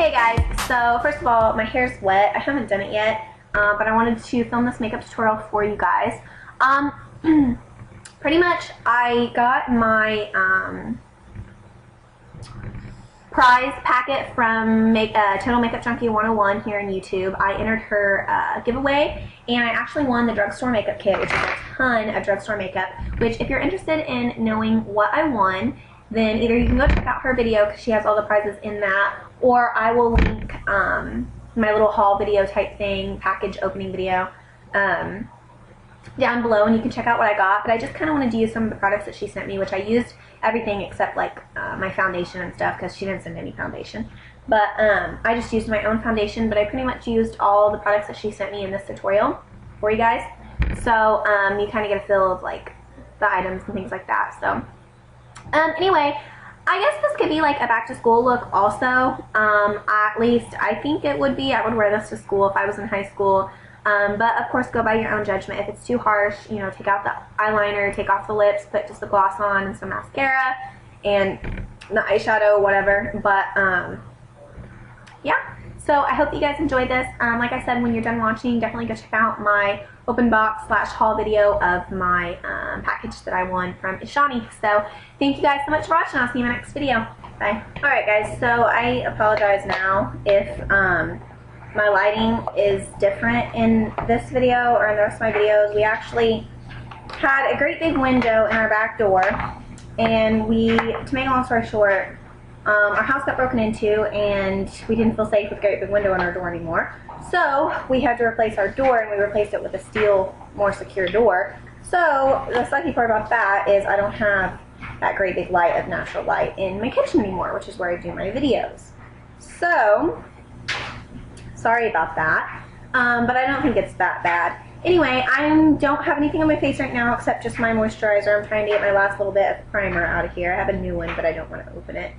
Hey guys, so first of all, my hair's wet. I haven't done it yet, but I wanted to film this makeup tutorial for you guys. Pretty much, I got my prize packet from Total Makeup Junkie 101 here on YouTube. I entered her giveaway, and I actually won the drugstore makeup kit, which is a ton of drugstore makeup, which if you're interested in knowing what I won, then either you can go check out her video because she has all the prizes in that, or I will link my little haul video type thing, package opening video, down below, and you can check out what I got. But I just kind of wanted to use some of the products that she sent me, which I used everything except like my foundation and stuff because she didn't send any foundation. But I just used my own foundation, but I pretty much used all the products that she sent me in this tutorial for you guys. So you kind of get a feel of like the items and things like that. So anyway, I guess this could be like a back to school look also. At least I think it would be. I would wear this to school if I was in high school. But of course, go by your own judgment. If it's too harsh, you know, take out the eyeliner, take off the lips, put just the gloss on and some mascara and the eyeshadow, whatever. But yeah. So I hope you guys enjoyed this. Like I said, when you're done watching, definitely go check out my open box / haul video of my package that I won from Ishani. So thank you guys so much for watching. I'll see you in my next video. Bye. Alright guys, so I apologize now if my lighting is different in this video or in the rest of my videos. We actually had a great big window in our back door, and to make a long story short, our house got broken into and we didn't feel safe with a great big window in our door anymore. So we had to replace our door, and we replaced it with a steel, more secure door. So the sucky part about that is I don't have that great big light of natural light in my kitchen anymore, which is where I do my videos. So sorry about that, but I don't think it's that bad. Anyway, I don't have anything on my face right now except just my moisturizer. I'm trying to get my last little bit of primer out of here. I have a new one, but I don't want to open it.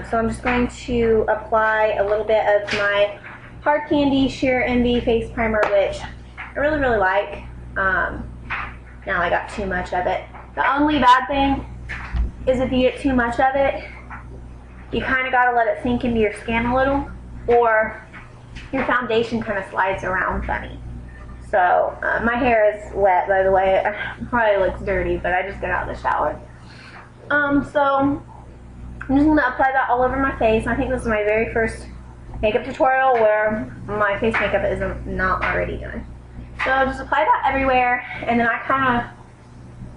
So I'm just going to apply a little bit of my Hard Candy Sheer Envy face primer, which I really, really like. Now I got too much of it. The only bad thing is if you get too much of it, you kind of got to let it sink into your skin a little, or your foundation kind of slides around funny. So my hair is wet, by the way. It probably looks dirty, but I just got out of the shower. So I'm just going to apply that all over my face. I think this is my very first makeup tutorial where my face makeup is not already done. So I'll just apply that everywhere, and then I kind of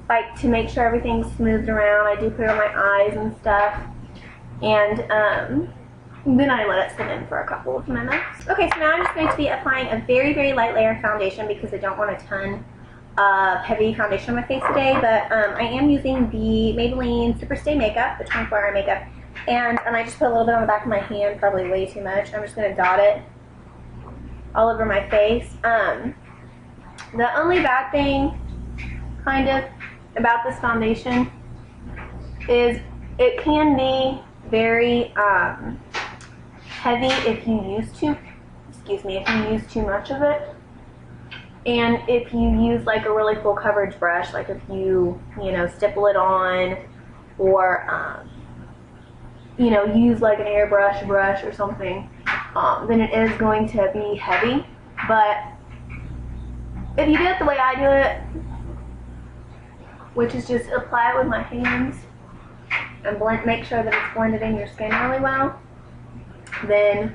like to make sure everything's smoothed around. I do put it on my eyes and stuff, and then I let it sit in for a couple of minutes. Okay, so now I'm just going to be applying a very, very light layer of foundation because I don't want a ton of heavy foundation on my face today, but I am using the Maybelline Super Stay Makeup, the 24-hour makeup, and I just put a little bit on the back of my hand, probably way too much. I'm just going to dot it all over my face. The only bad thing, kind of, about this foundation is it can be very heavy if you use too much of it. And if you use like a really full coverage brush, like if you stipple it on, or use like an airbrush brush or something, then it is going to be heavy. But if you do it the way I do it, which is just apply it with my hands and make sure that it's blended in your skin really well, then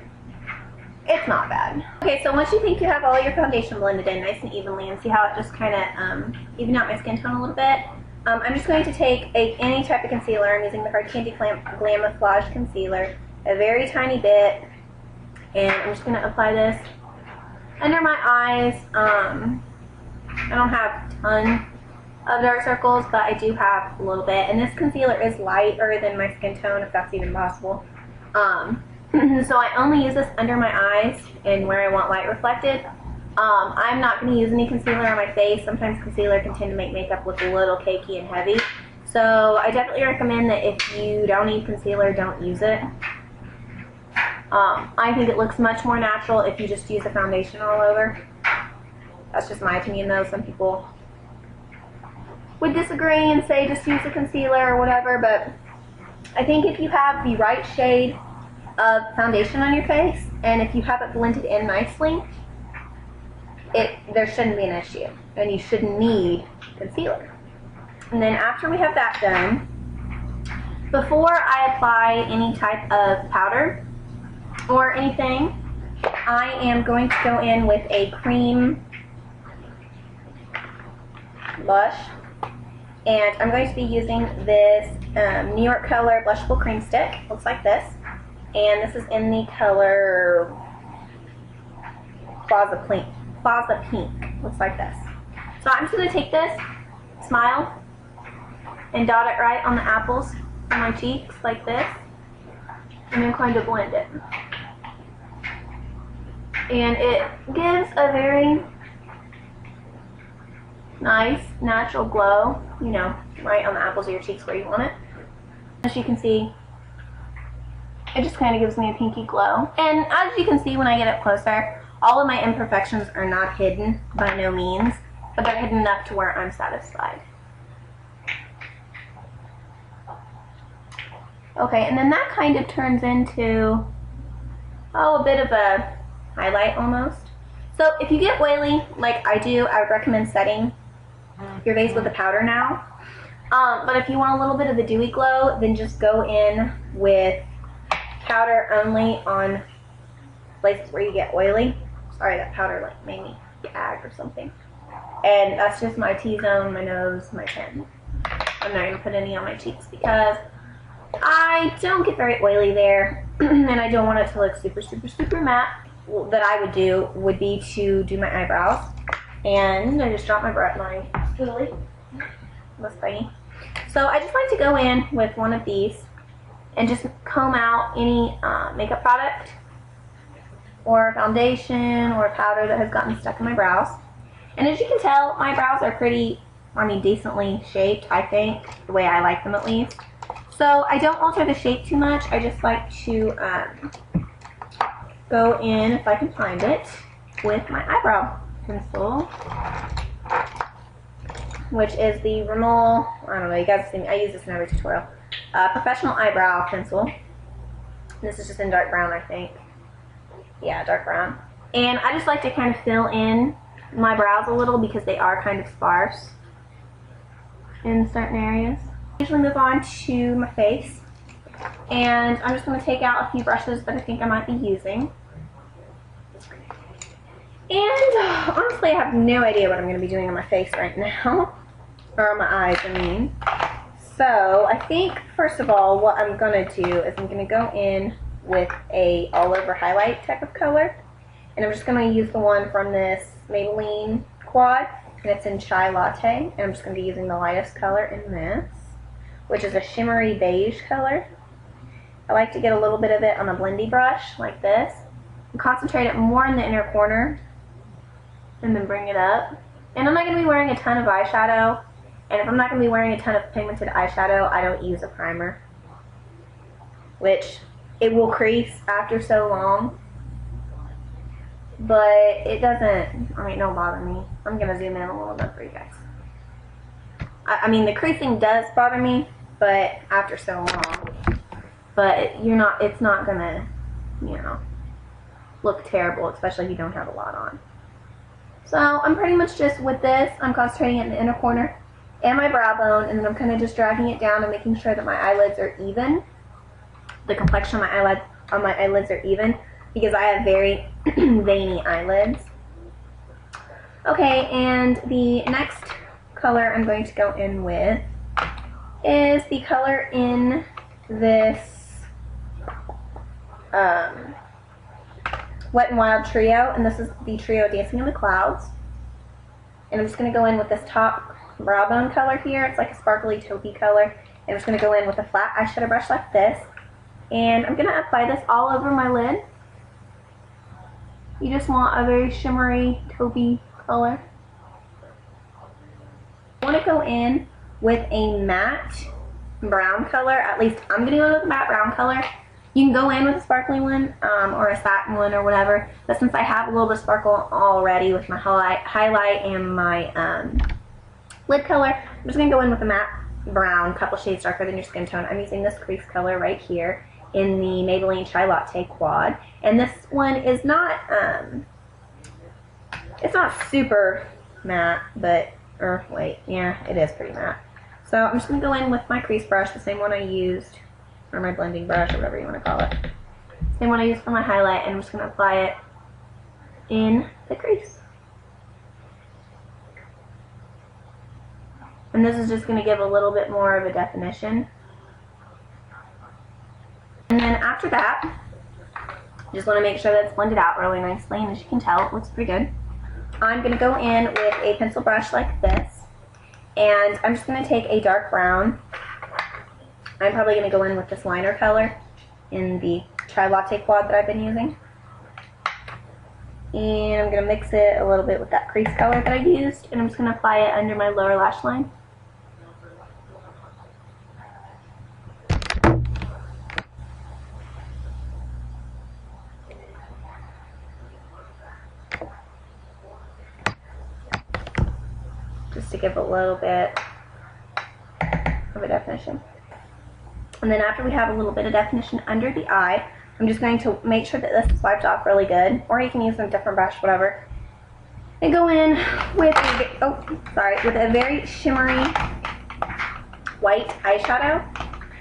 it's not bad. Okay, so once you think you have all your foundation blended in nice and evenly, and see how it just kind of evened out my skin tone a little bit, I'm just going to take any type of concealer. I'm using the Hard Candy Glamouflage Concealer, a very tiny bit, and I'm just going to apply this under my eyes. I don't have a ton of dark circles, but I do have a little bit, and this concealer is lighter than my skin tone, if that's even possible. So I only use this under my eyes and where I want light reflected. I'm not going to use any concealer on my face. Sometimes concealer can tend to make makeup look a little cakey and heavy. So I definitely recommend that if you don't need concealer, don't use it. I think it looks much more natural if you just use a foundation all over. That's just my opinion though. Some people would disagree and say just use a concealer or whatever, but I think if you have the right shade of foundation on your face, and if you have it blended in nicely, there shouldn't be an issue, and you shouldn't need concealer. And then after we have that done, before I apply any type of powder or anything, I am going to go in with a cream blush, and I'm going to be using this New York Color Blushable Cream Stick. Looks like this, and this is in the color Plaza Pink. Looks like this. So I'm just going to take this, smile, and dot it right on the apples on my cheeks like this, and then kind of blend it. And it gives a very nice natural glow, you know, right on the apples of your cheeks where you want it. As you can see, it just kind of gives me a pinky glow. And as you can see when I get up closer, all of my imperfections are not hidden by no means, but they're hidden enough to where I'm satisfied. Okay, and then that kind of turns into, a bit of a highlight almost. So if you get oily, like I do, I would recommend setting your face with the powder now. But if you want a little bit of the dewy glow, then just go in with powder only on places where you get oily. Sorry, that powder like made me gag or something. And that's just my T-zone, my nose, my chin. I'm not going to put any on my cheeks because I don't get very oily there, and I don't want it to look super, super, super matte. That I would do would be to do my eyebrows, and I just dropped my spoolie. That's tiny. So I just like to go in with one of these and just comb out any makeup product or foundation or powder that has gotten stuck in my brows. And as you can tell, my brows are pretty, decently shaped, I think, the way I like them at least. So I don't alter the shape too much. I just like to go in, if I can find it, with my eyebrow pencil, which is the Rimmel, I don't know, you guys have seen me, I use this in every tutorial, professional eyebrow pencil. And this is just in dark brown, I think. Yeah, dark brown. And I just like to kind of fill in my brows a little because they are kind of sparse in certain areas. Usually move on to my face, and I'm just going to take out a few brushes that I think I might be using. And honestly, I have no idea what I'm going to be doing on my face right now, or on my eyes, I mean. So I think, first of all, what I'm going to do is I'm going to go in with a all-over highlight type of color, and I'm just going to use the one from this Maybelline quad, and it's in Chai Latte, and I'm just going to be using the lightest color in this, which is a shimmery beige color. I like to get a little bit of it on a blendy brush like this and concentrate it more in the inner corner and then bring it up. And I'm not going to be wearing a ton of eyeshadow, and if I'm not going to be wearing a ton of pigmented eyeshadow, I don't use a primer, which it will crease after so long, but it doesn't, don't bother me. I'm going to zoom in a little bit for you guys. I mean, the creasing does bother me, but after so long. But it's not gonna, look terrible, especially if you don't have a lot on. So I'm pretty much just, with this, I'm concentrating it in the inner corner and my brow bone, and then I'm kind of just dragging it down and making sure that my eyelids are even. The complexion of my eyelids are even, because I have very veiny eyelids. Okay, and the next color I'm going to go in with is the color in this Wet n Wild Trio, and this is the trio Dancing in the Clouds. And I'm just going to go in with this top brow bone color here. It's like a sparkly taupey color. And I'm just going to go in with a flat eyeshadow brush like this. And I'm going to apply this all over my lid. You just want a very shimmery taupey color. I want to go in with a matte brown color. At least I'm going to go with a matte brown color. You can go in with a sparkly one or a satin one or whatever. But since I have a little bit of sparkle already with my highlight and my lid color, I'm just going to go in with a matte brown, couple shades darker than your skin tone. I'm using this crease color right here in the Maybelline Chai Latte Quad. And this one is not, it's not super matte, but, yeah, it is pretty matte. So I'm just going to go in with my crease brush, the same one I used, or my blending brush, or whatever you want to call it. Same one I used for my highlight, and I'm just going to apply it in the crease. And this is just going to give a little bit more of a definition. And then after that, just want to make sure that it's blended out really nicely, and as you can tell, it looks pretty good. I'm going to go in with a pencil brush like this, and I'm just going to take a dark brown. I'm probably going to go in with this liner color in the Chai Latte Quad that I've been using. And I'm going to mix it a little bit with that crease color that I used, and I'm just going to apply it under my lower lash line. Just to give a little bit of a definition. And then after we have a little bit of definition under the eye, I'm just going to make sure that this is wiped off really good, or you can use a different brush, whatever. And go in with a very shimmery white eyeshadow.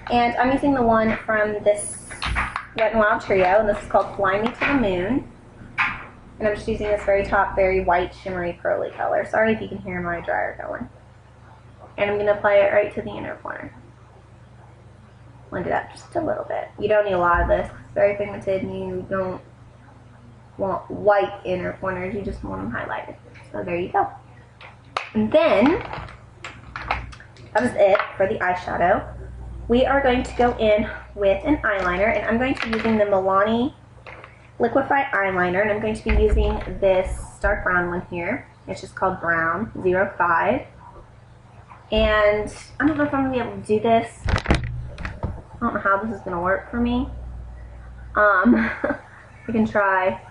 And I'm using the one from this Wet n Wild trio, and this is called Fly Me to the Moon. And I'm just using this very top, very white, shimmery, pearly color. Sorry if you can hear my dryer going. And I'm going to apply it right to the inner corner. Blend it up just a little bit. You don't need a lot of this. It's very pigmented, and you don't want white inner corners. You just want them highlighted. So there you go. And then, that is it for the eyeshadow. We are going to go in with an eyeliner, and I'm going to be using the Milani Liquify eyeliner, and I'm going to be using this dark brown one here. It's just called Brown 05. And I don't know if I'm going to be able to do this. I don't know how this is going to work for me. I can try.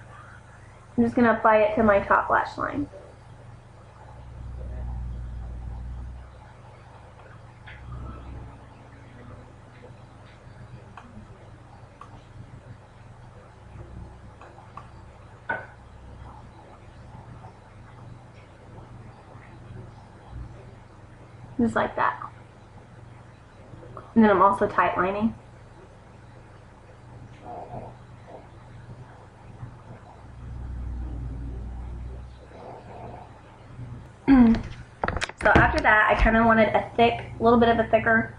I'm just going to apply it to my top lash line. Just like that. And then I'm also tight lining. So after that, I kind of wanted a little bit of a thicker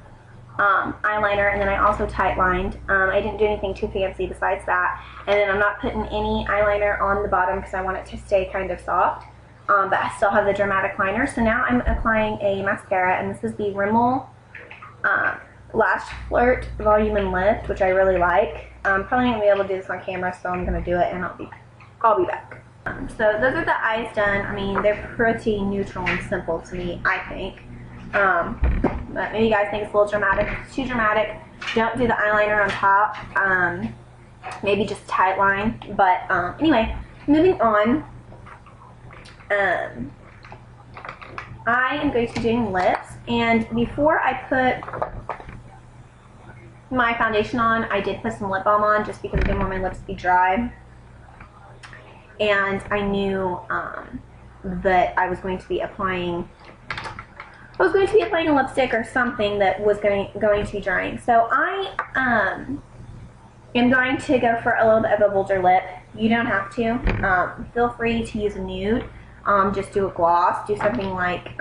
eyeliner, and then I also tight lined. I didn't do anything too fancy besides that. And then I'm not putting any eyeliner on the bottom because I want it to stay kind of soft. But I still have the dramatic liner. So now I'm applying a mascara, and this is the Rimmel Lash Flirt Volume and Lift, which I really like. I'm probably not going to be able to do this on camera, so I'm going to do it, and I'll be back. So those are the eyes done. I mean, they're pretty neutral and simple to me, I think. But maybe you guys think it's a little dramatic. If it's too dramatic, don't do the eyeliner on top. Maybe just tight line. But anyway, moving on. I am going to be doing lips, and before I put my foundation on, I did put some lip balm on just because I didn't want my lips to be dry, and I knew that I was going to be applying a lipstick or something that was going to be drying. So I am going to go for a little bit of a bolder lip. You don't have to. Feel free to use a nude. Just do a gloss. Do something like,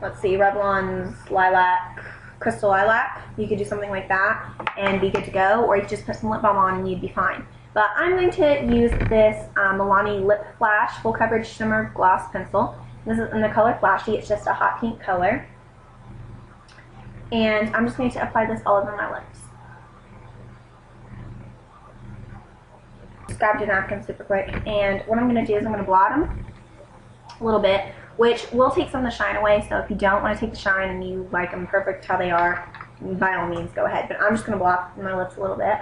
let's see, Revlon's Lilac, Crystal Lilac. You could do something like that and be good to go. Or you could just put some lip balm on and you'd be fine. But I'm going to use this Milani Lip Flash Full Coverage Shimmer Gloss Pencil. This is in the color Flashy. It's just a hot pink color. And I'm just going to apply this all over my lips. Just grabbed a napkin super quick, and what I'm going to do is I'm going to blot them a little bit, which will take some of the shine away. So if you don't want to take the shine and you like them perfect how they are, by all means go ahead. But I'm just going to blot my lips a little bit.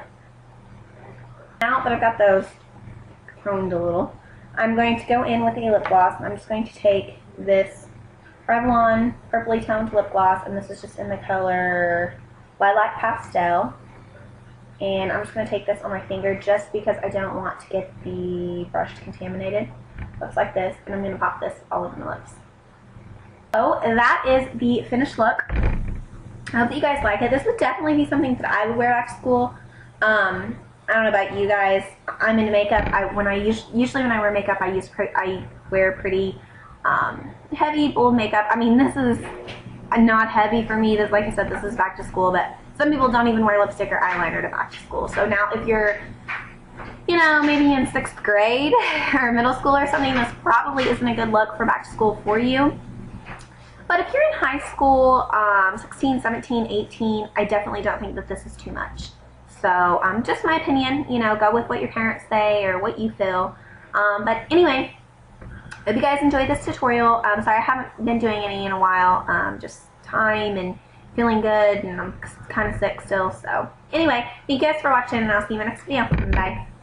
Now that I've got those toned a little, I'm going to go in with a lip gloss, and I'm just going to take this Revlon Purpley Toned Lip Gloss, and this is just in the color lilac pastel. And I'm just going to take this on my finger just because I don't want to get the brush contaminated. Looks like this, and I'm going to pop this all over my lips. So that is the finished look. I hope that you guys like it. This would definitely be something that I would wear back to school. I don't know about you guys. I'm into makeup. Usually when I wear makeup, I wear pretty heavy, bold makeup. I mean, this is not heavy for me. This, like I said, this is back to school, but some people don't even wear lipstick or eyeliner to back to school. So now if you're, you know, maybe in 6th grade or middle school or something, this probably isn't a good look for back to school for you. But if you're in high school, 16, 17, 18, I definitely don't think that this is too much. So just my opinion, you know, go with what your parents say or what you feel. But anyway, hope you guys enjoyed this tutorial. Sorry I haven't been doing any in a while, just time and feeling good, and I'm kind of sick still. So anyway, thank you guys for watching, and I'll see you in my next video. Bye.